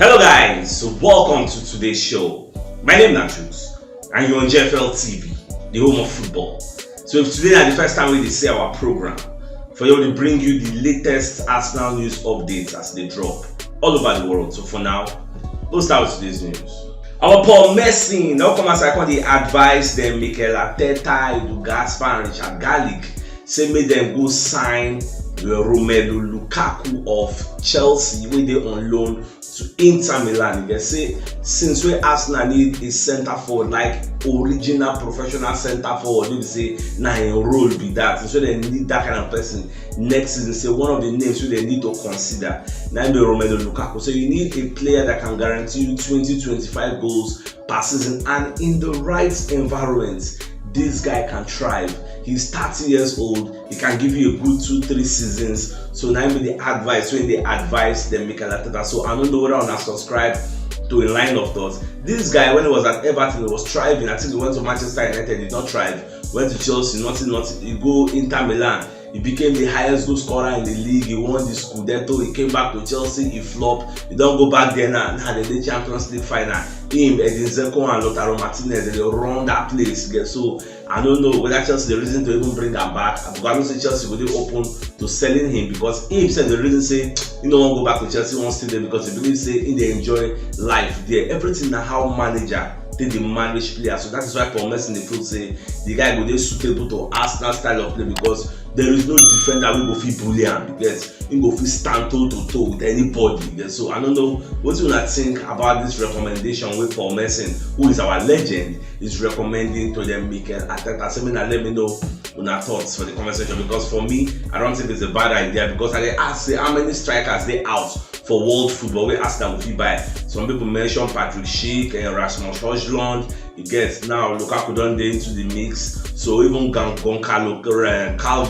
Hello guys, so welcome to today's show. My name is CHUKS and you're on JFL TV, the home of football. So if today is the first time we see our program, for you to bring you the latest Arsenal news updates as they drop all over the world. So for now, let's start with today's news. Our Paul Messi, now come as I call the advice them Mikel Arteta, Edu Gaspar and Richard Garlic say make them go sign Romelu Lukaku of Chelsea wey dey on loan to Inter Milan. They say since we Arsenal need a centre forward like original professional centre forward, they say na im role be that. So they need that kind of person next season. Say one of the names wey they need to consider na be Romelu Lukaku. So you need a player that can guarantee you 20-25 goals per season, and in the right environment, this guy can thrive. He's 30 years old. He can give you a good 2-3 seasons. So now be the advice when they advise them Mikel Arteta. So I don't know whether I want to subscribe to a line of thoughts. This guy, when he was at Everton, he was thriving. I think he went to Manchester United, did not thrive. Went to Chelsea, nothing. He go Inter Milan. He became the highest goal scorer in the league. He won the Scudetto. He came back to Chelsea. He flopped. He don't go back there now. Now they did Champions League final. Him, Edin Dzeko and Lautaro Martinez, they run that place. So I don't know whether Chelsea the reason to even bring him back. I don't say Chelsea will be open to selling him because he said the reason say he don't want to go back to Chelsea, wants to stay there because he believes say he they enjoy life there. Everything now how manager they manage players. So that is why Paul Messi in the field say the guy will be suitable to Arsenal style of play because there is no defender who go fit bully him. Yes, he go fit stand toe to toe with anybody. Yes. So I don't know what you wanna think about this recommendation with Paul Messi, who is our legend, is recommending to them Mikel Arteta. So let me know your thoughts for the conversation because for me, I don't think it's a bad idea because I ask say how many strikers they out for world football. We ask them if you buy. Some people mention Patrick Schick and Rasmus Højlund. You get now Lukaku done dey into the mix. So even Goncalo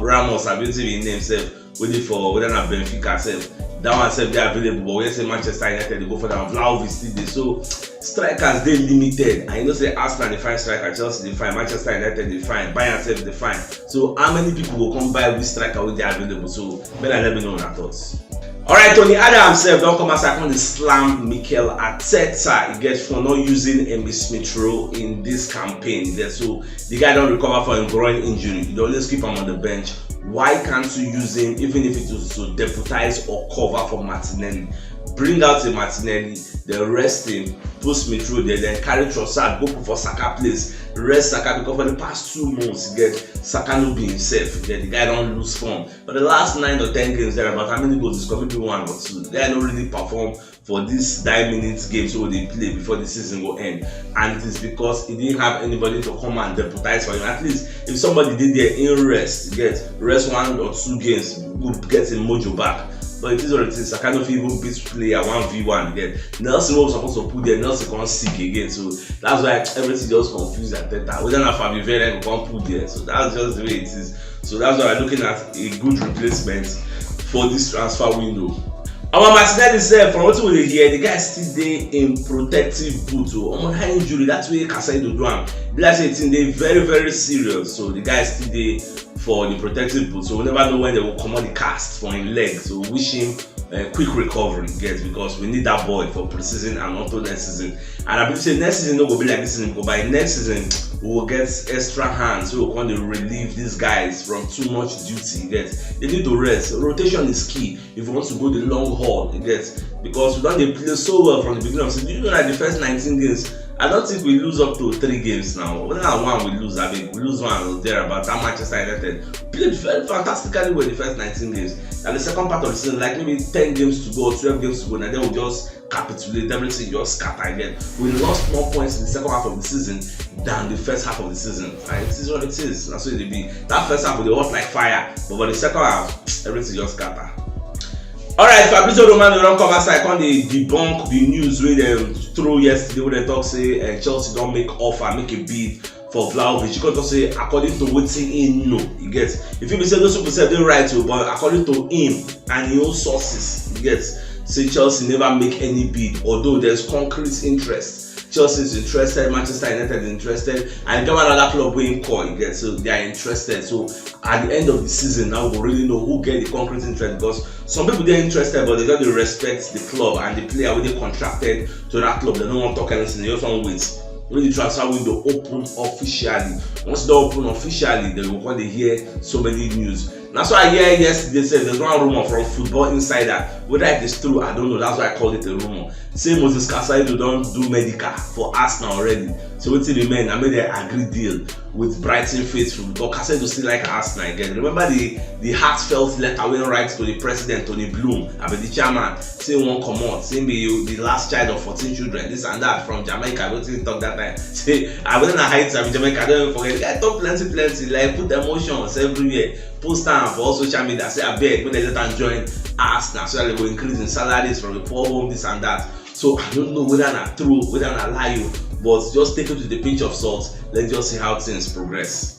Ramos, I believe in name self, waiting for whether not Benfica self. That one self they available, but we say Manchester United they go for that. Vlahovic still there. So strikers they limited. I know say Arsenal they find striker, Chelsea they find, Manchester United they find, Bayern self they find. So how many people will come buy with striker when they are available? So better let me know your thoughts. Alright, Tony Adams himself don't come as I can slam Mikel Arteta. He gets for not using Emile Smith Rowe in this campaign. So the guy don't recover from a groin injury. You always keep him on the bench. Why can't you use him even if it was to deputize or cover for Martinelli? Bring out a Martinelli, then rest him, put Smith Rowe there, then carry Trossard, go for Saka place, rest Saka because for the past 2 months, you get Saka no be himself. The guy don't lose form. For the last 9 or 10 games there, about how many goals is coming to 1 or 2. The guy don't really perform for this 9 minutes games so they play before the season will end. And it is because he didn't have anybody to come and deputize for him. At least if somebody did there in rest, you get rest 1 or 2 games, go get his mojo back. But it is what it is. I kind of even beat player 1v1 again. Nelson was supposed to put there, Nelson can't sick again. So that's why everything just confused at that time. We don't have Fabi Vera who can't put there. So that's just the way it is. So that's why we're looking at a good replacement for this transfer window. Our Martinelli said from what we hear, the guy still there in protective boot. On high injury, that's where Casado do him. Like I said, they very serious. So the guy still there for the protective boot. So we never know when they will come on the cast for his leg. So wish him quick recovery, guys, because we need that boy for pre-season and also next season. And I believe say next season not gonna be like this season, but by next season we will get extra hands. So we're going to relieve these guys from too much duty. Guys, they need to rest. Rotation is key if you want to go the long haul. Guys, because we don't play so well from the beginning of the season. Do you know that the first 19 games? I don't think we lose up to 3 games now. Whether not one we lose, I mean we lose one or there about that Manchester United played very fantastically well the first 19 games. And the second part of the season, like maybe 10 games to go, 12 games to go, and then we just capitulate, everything just scatter again. We lost more points in the second half of the season than the first half of the season. And it is what it is. That's what it be. That first half they was like fire, but for the second half, everything just scatter. Alright, Fabrizio Romano don't come outside, come they debunk the news where they throw yesterday where they talk say Chelsea don't make offer, make a bid for Vlahovic. You can say according to what he know, you get. If you say those people say they right to, but according to him and his own sources, you get. Say Chelsea never make any bid, although there's concrete interest. Chelsea is interested, Manchester United is interested, and get one other club waiting call. You get, so they are interested. So at the end of the season, now we really know who get the concrete interest, because some people they're interested, but they don't respect the club and the player when they contracted to that club. They don't want to talk anything. They just want to wait. When the transfer window open officially, once they open officially, they will want to hear so many news. That's why I hear yesterday said there's one rumor from Football Insider. Whether it is true, I don't know. That's why I call it a rumor. Say Moses Casado don't do medical for Arsenal already. So what's the man? I made an agreed deal with Brighton Faithful, because Casado still like Arsenal again. Remember the heartfelt letter went right to the president, Tony Bloom, the chairman, saying one come out, saying be the last child of 14 children, this and that from Jamaica. I don't think talk that time. Say I wasn't a height in Jamaica. I don't forget. The guy talk plenty, like put emotions everywhere. Post time for all social media. Say I beg when they let them join Arsenal so that they will increase in salaries from the poor home, this and that. So I don't know whether I'm true, whether I'm lie, but just take it with a pinch of salt. Let's just see how things progress.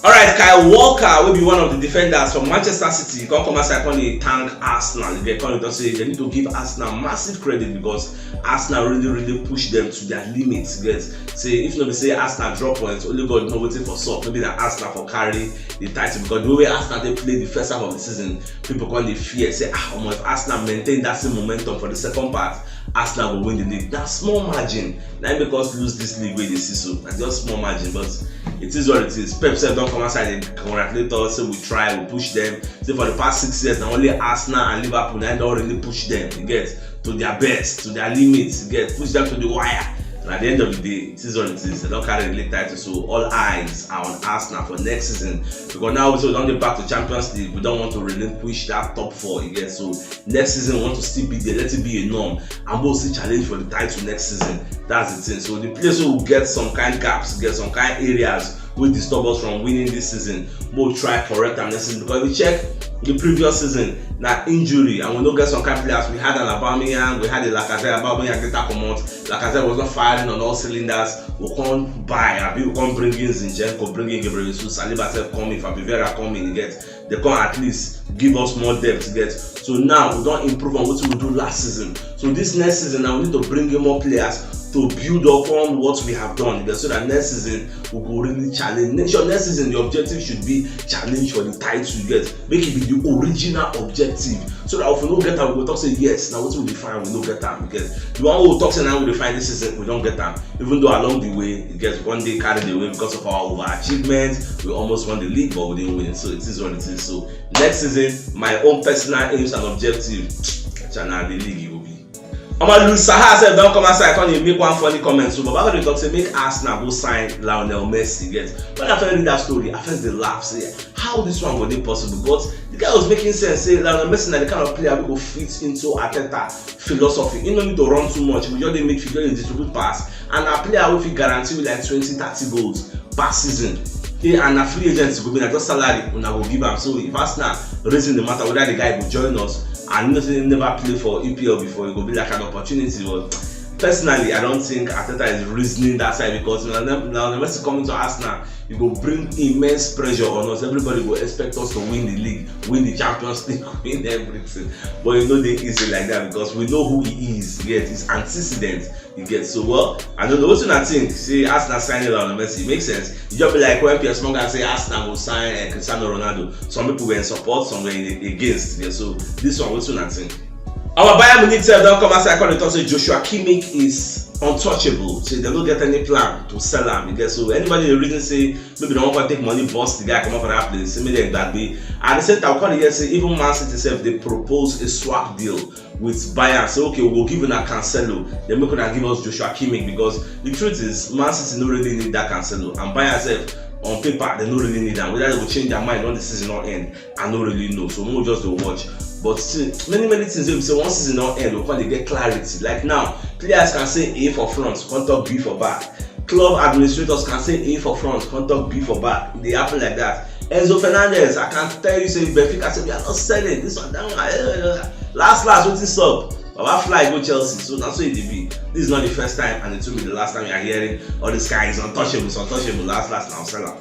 Alright, Kyle Walker will be one of the defenders from Manchester City. You can come outside and thank Arsenal. They say they need to give Arsenal massive credit, because Arsenal really pushed them to their limits. Yes. Say if nobody say Arsenal drop points, only God not waiting for salt. Maybe that Arsenal for carry the title, because the way Arsenal they play the first half of the season, people can they fear. Say if Arsenal maintain that same momentum for the second part, Arsenal will win the league. That's small margin. Not because lose this league where they see so. That's just small margin, but it is what it is. Pep said don't come outside and congratulate us, say we try, we push them. Say for the past 6 years, now only Arsenal and Liverpool now don't really push them, you get, to their best, to their limits, you get, push them to the wire. And at the end of the day, it is what it is. They don't carry the league title, so all eyes are on Arsenal for next season. Because now we don't get back to Champions League, we don't want to relinquish that top 4, you get. So next season we want to still be there, let it be a norm, and we'll still challenge for the title next season. That's the thing. So the players will get some kind of gaps, get some kind of areas will disturb us from winning this season. We'll try correct them next season, because we check the previous season, that injury, and we don't get some kind of players. We had an Aubameyang, we had a Lacazette. Aubameyang get that come out. Lacazette was not firing on all cylinders. We can't buy, we can't bring in Zinchenko, bring in Gabriel Jesus, Saliba self coming, Fabivera coming, you get. They can at least give us more depth, you get. So now we don't improve on what we do last season. So this next season now we need to bring in more players to build upon what we have done, so that next season we will really challenge. Next season the objective should be challenge for the title, you get. Make it be the original objective, so that if we don't get them, we will talk say yes, now what will be fine, we don't get them, you get. The one who talks say now we will find this season, we don't get them, even though along the way it gets one day carried away because of our overachievement. We almost won the league, but we didn't win. So it is what it is. So next season, my own personal aims and objective, China the league will be. Luis Saha don't come outside and make one funny comment. So Baba they talk say make Arsenal go sign Lionel Messi. Get. When I read that story, I first they laugh. Say how this one would be possible? But the guy was making sense. Say Lionel Messi is the kind of player who go fit into Arteta philosophy. He don't need to run too much. We just dey make figure distribute pass. And a player who fit guarantee with like 20-30 goals per season. And a free agent go be like just salary una go give am. So if Arsenal raising the matter whether the guy will join us, and never played for EPL before, it will be like an opportunity. But personally, I don't think Arteta is reasoning that side, because now the Messi coming to Arsenal, it will bring immense pressure on us. Everybody will expect us to win the league, win the Champions League, win everything. But you know they easy like that, because we know who he is. Yet his antecedents. You get. So well, I don't know what I think. Say Arsenal signing on Messi, makes sense. You just be like when Piers Morgan say Arsenal will sign Cristiano Ronaldo. Some people were in support, some were against. Yeah, so this one, what I think. Our Bayern Munich don't come outside and talk say Joshua Kimmich is untouchable. So they don't get any plan to sell him. Because so anybody the reason say maybe they want to take money, bust the guy come up for that place. Say maybe that way. At the same time, I say even Man City itself they propose a swap deal with Bayern. Say okay, we'll give him a Cancelo. Then we could give us Joshua Kimmich, because the truth is Man City don't really need that Cancelo, and Bayern itself on paper they don't really need that. Whether they will change their mind when the season not end, I don't really know. So we'll just do watch. But still, many things we say once season not end, we'll get clarity. Like now, players can say A for front, can't talk B for back. Club administrators can say A for front, can't talk B for back. They happen like that. Enzo Fernandez, I can tell you, say Benfica say we are not selling this one. Last, what's this up? Baba fly go Chelsea, so that's what it be. This is not the first time, and it will be the last time you are hearing all this guy is untouchable, last now sell out.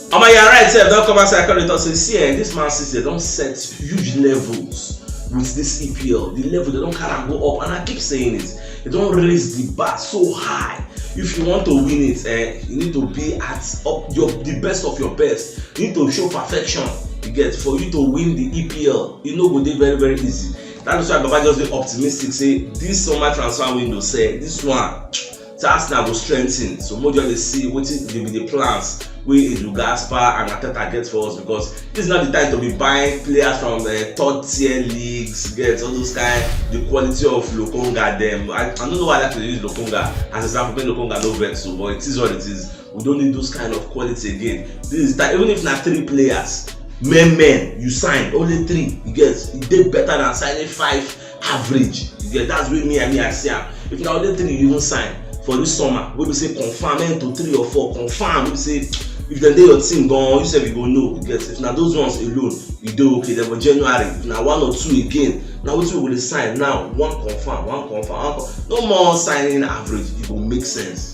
You're right, sir. Don't come outside and say, see, this Man City don't set huge levels with this EPL. The level they don't carry and go up, and I keep saying it. They don't raise the bar so high. If you want to win it, you need to be at the best of your best. You need to show perfection. You get, for you to win the EPL, you know, go dey very very easy. That's why Baba just dey optimistic. Say this summer transfer window, say this one, so Arsenal go strengthen. So more just see what dey be the plans wey Edu Gaspar and Ateta get for us, because this is not the time to be buying players from third tier leagues. Get all those kind, the quality of Lokonga them. I don't know why I like to use Lokonga as example. When Lokonga no vex, so but it is what it is. We don't need those kind of quality again. This is that even if na 3 players. Men, you sign only 3. You get, it did better than signing 5 average. You get, that's with me I see am. If now only 3 you even sign for this summer, we will say confirm to 3 or 4, confirm. We will say if the day your team gone, you say we go no. You get, if now those ones alone, you do okay. Then for January, if now 1 or 2 again, now what we will sign now? 1 confirm, 1 confirm. No more signing average. It will make sense.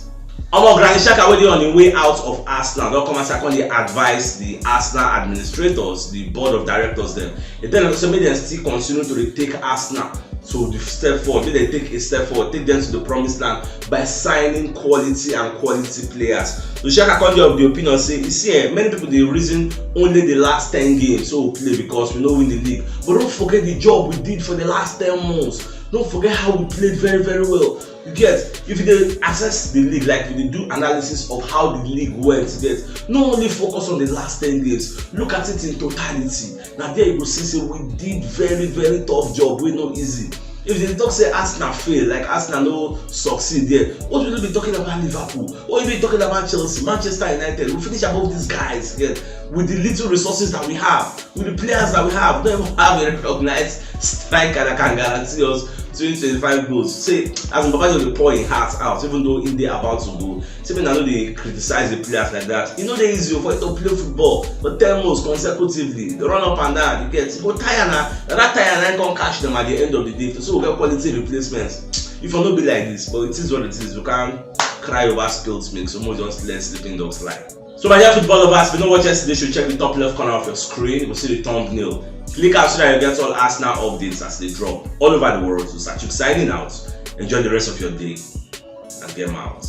Granit Xhaka wey dey on the way out of Arsenal don come and secondly advise the Arsenal administrators, the board of directors dem. They tell them say make dem still continue to take Arsenal to the step forward, make dem take a step forward, take them to the promised land by signing quality and quality players. So Xhaka come dey of the opinion say, you see, many people dey reason only the last 10 games so we play because we no win the league, but don't forget the job we did for the last 10 months. Don't forget how we played very very well. You get, if you access the league, like if you do analysis of how the league went, you get, not only focus on the last 10 games, look at it in totality. Now there you go see, say we did very very tough job, we no easy. If they talk say Arsenal fail, like Arsenal no succeed there, what will we be talking about Liverpool? What will we be talking about Chelsea, Manchester United? We finish above these guys, yeah, with the little resources that we have, with the players that we have. We don't even have a recognized striker that can guarantee us 20-25 goals. Say, as Baba just dey pour him heart out, even though in there about to go. Say, when I know they criticize the players like that, you know they easy for you to play football, but 10 months consecutively, they run up and down, you get, you go tire now, that tire and come catch them at the end of the day. So we get quality replacements. If I not be like this, but it is what it is. We can't cry over spilled milk, so more just let sleeping dogs lie. So my dear football lovers, if you don't watch yesterday, you should check the top left corner of your screen. You'll see the thumbnail. Click out so that you get all Arsenal updates as they drop all over the world. So CHUKS signing out. Enjoy the rest of your day and get out.